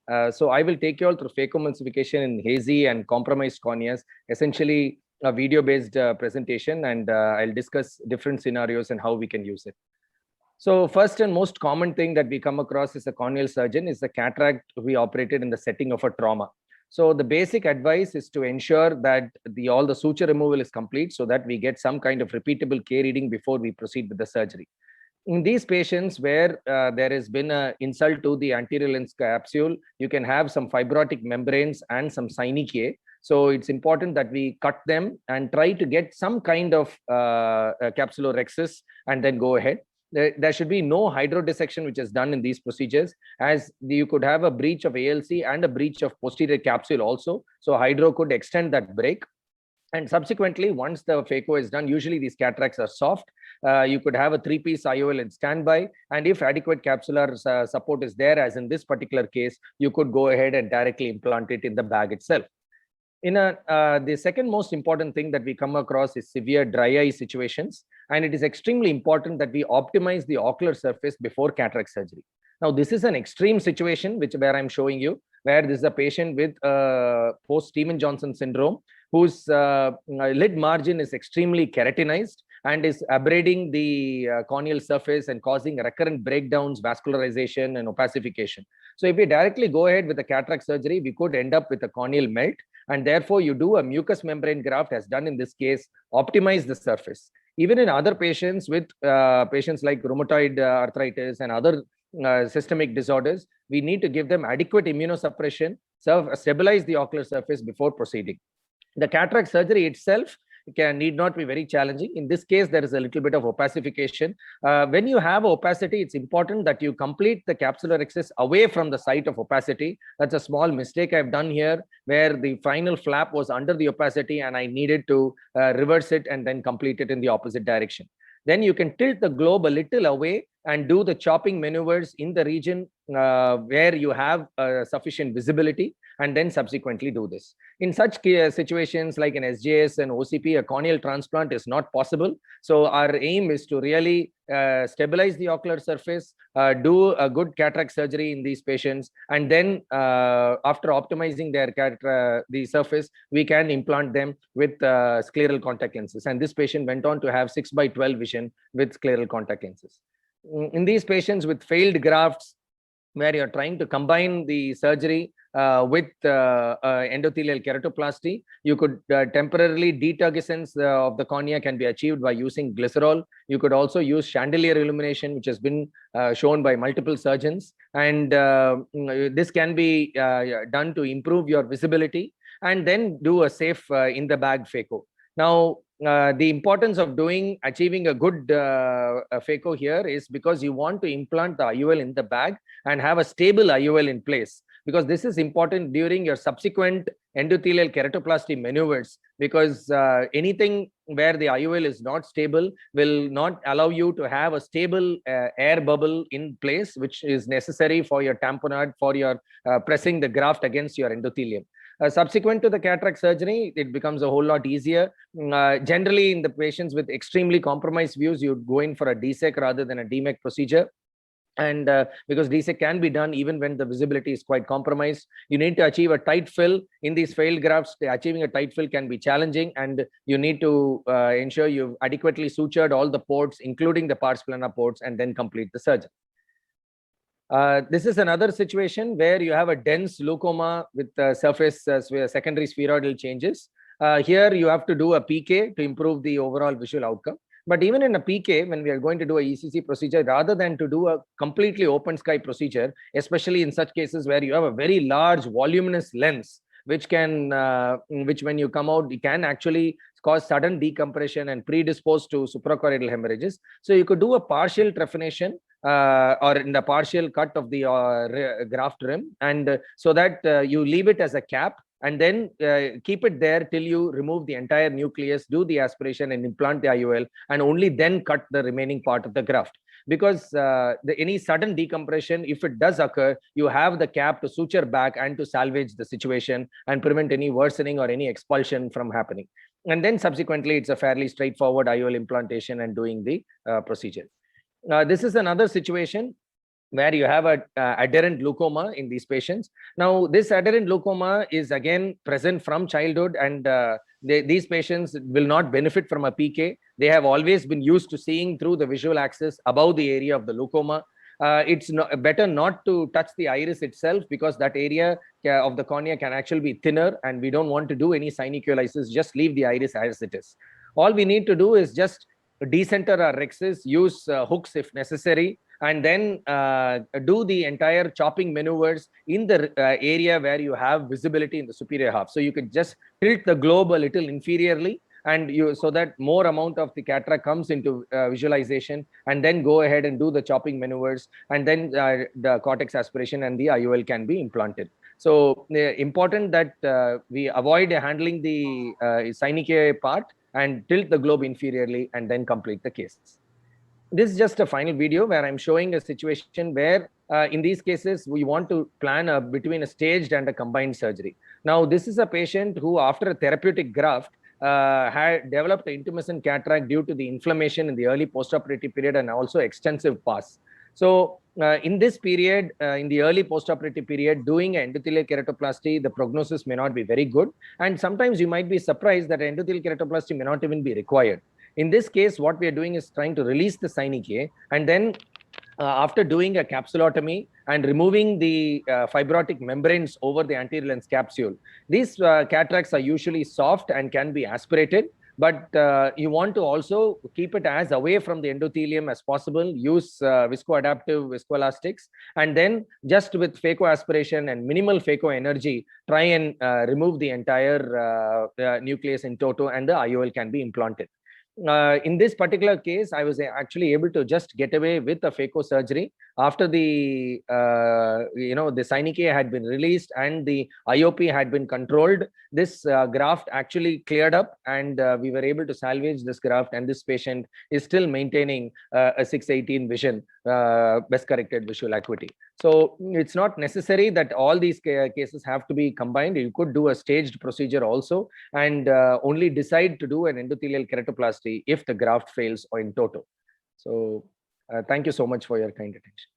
So I will take you all through phacoemulsification in hazy and compromised corneas, essentially a video-based presentation, and I'll discuss different scenarios and how we can use it. So first and most common thing that we come across as a corneal surgeon is the cataract we operated in the setting of a trauma. So the basic advice is to ensure that all the suture removal is complete so that we get some kind of repeatable K reading before we proceed with the surgery. In these patients where there has been an insult to the anterior lens capsule, you can have some fibrotic membranes and some synechiae. So it's important that we cut them and try to get some kind of capsulorhexis and then go ahead. There should be no hydrodissection which is done in these procedures, as you could have a breach of ALC and a breach of posterior capsule also. So hydro could extend that break. And subsequently, once the phaco is done, usually these cataracts are soft. You could have a 3-piece IOL in standby. And if adequate capsular support is there, as in this particular case, you could go ahead and directly implant it in the bag itself. The second most important thing that we come across is severe dry eye situations. And it is extremely important that we optimize the ocular surface before cataract surgery. Now, this is an extreme situation where I'm showing you, where this is a patient with post-Steven-Johnson syndrome, whose lid margin is extremely keratinized and is abrading the corneal surface and causing recurrent breakdowns, vascularization, and opacification. So if we directly go ahead with the cataract surgery, we could end up with a corneal melt. And therefore, you do a mucous membrane graft, as done in this case, optimize the surface. Even in other patients with patients like rheumatoid arthritis and other systemic disorders, we need to give them adequate immunosuppression, stabilize the ocular surface before proceeding. The cataract surgery itself need not be very challenging. In this case, there is a little bit of opacification. When you have opacity, it's important that you complete the capsulorhexis away from the site of opacity. That's a small mistake I've done here, where the final flap was under the opacity and I needed to reverse it and then complete it in the opposite direction. Then you can tilt the globe a little away and do the chopping maneuvers in the region where you have sufficient visibility, and then subsequently do this. In such situations like an SJS and OCP, a corneal transplant is not possible. So our aim is to really stabilize the ocular surface, do a good cataract surgery in these patients, and then after optimizing the surface, we can implant them with scleral contact lenses. And this patient went on to have 6/12 vision with scleral contact lenses. In these patients with failed grafts, where you're trying to combine the surgery with endothelial keratoplasty, you could temporarily deturgescence of the cornea can be achieved by using glycerol. You could also use chandelier illumination, which has been shown by multiple surgeons. And this can be done to improve your visibility, and then do a safe in the bag phaco. Now, the importance of achieving a good phaco here is because you want to implant the IOL in the bag and have a stable IOL in place, because this is important during your subsequent endothelial keratoplasty maneuvers, because anything where the IOL is not stable will not allow you to have a stable air bubble in place, which is necessary for your tamponade, for your pressing the graft against your endothelium. Subsequent to the cataract surgery, it becomes a whole lot easier. Generally, in the patients with extremely compromised views, you'd go in for a DSEK rather than a DMEK procedure. And because DSEK can be done even when the visibility is quite compromised, you need to achieve a tight fill. In these failed grafts, achieving a tight fill can be challenging, and you need to ensure you've adequately sutured all the ports, including the pars plana ports, and then complete the surgery. This is another situation where you have a dense leucoma with surface secondary spheroidal changes. Here you have to do a PK to improve the overall visual outcome. But even in a PK, when we are going to do a ECC procedure, rather than to do a completely open sky procedure, especially in such cases where you have a very large voluminous lens, which when you come out, it can actually cause sudden decompression and predispose to suprachoroidal hemorrhages. So you could do a partial trephination or in the partial cut of the graft rim, and so that you leave it as a cap, and then keep it there till you remove the entire nucleus, do the aspiration and implant the IOL, and only then cut the remaining part of the graft. Because any sudden decompression, if it does occur, you have the cap to suture back and to salvage the situation and prevent any worsening or any expulsion from happening. And then subsequently, it's a fairly straightforward IOL implantation and doing the procedure. This is another situation where you have a adherent glaucoma in these patients. Now, this adherent glaucoma is again present from childhood, and these patients will not benefit from a PK. They have always been used to seeing through the visual axis above the area of the glaucoma. It's better not to touch the iris itself, because that area of the cornea can actually be thinner, and we don't want to do any synechiolisis. Just leave the iris as it is. All we need to do is just decenter our rexes, use hooks if necessary, and then do the entire chopping maneuvers in the area where you have visibility in the superior half. So you could just tilt the globe a little inferiorly, and so that more amount of the cataract comes into visualization, and then go ahead and do the chopping maneuvers, and then the cortex aspiration and the IOL can be implanted. So important that we avoid handling the synechia part and tilt the globe inferiorly and then complete the cases. This is just a final video where I'm showing a situation where in these cases, we want to plan between a staged and a combined surgery. Now, this is a patient who, after a therapeutic graft, had developed an intumescent cataract due to the inflammation in the early postoperative period and also extensive pus. So in this period, in the early postoperative period, doing endothelial keratoplasty, the prognosis may not be very good. And sometimes you might be surprised that endothelial keratoplasty may not even be required. In this case, what we are doing is trying to release the synechia, and then after doing a capsulotomy and removing the fibrotic membranes over the anterior lens capsule, these cataracts are usually soft and can be aspirated, but you want to also keep it as away from the endothelium as possible. Use viscoadaptive viscoelastics, and then just with phacoaspiration and minimal phaco energy, try and remove the entire nucleus in toto, and the IOL can be implanted. In this particular case, I was actually able to just get away with a phaco surgery after the the synechia had been released and the IOP had been controlled. This graft actually cleared up, and we were able to salvage this graft, and this patient is still maintaining a 6/18 vision, best corrected visual acuity. So it's not necessary that all these cases have to be combined. You could do a staged procedure also, and only decide to do an endothelial keratoplasty if the graft fails or in toto. So thank you so much for your kind attention.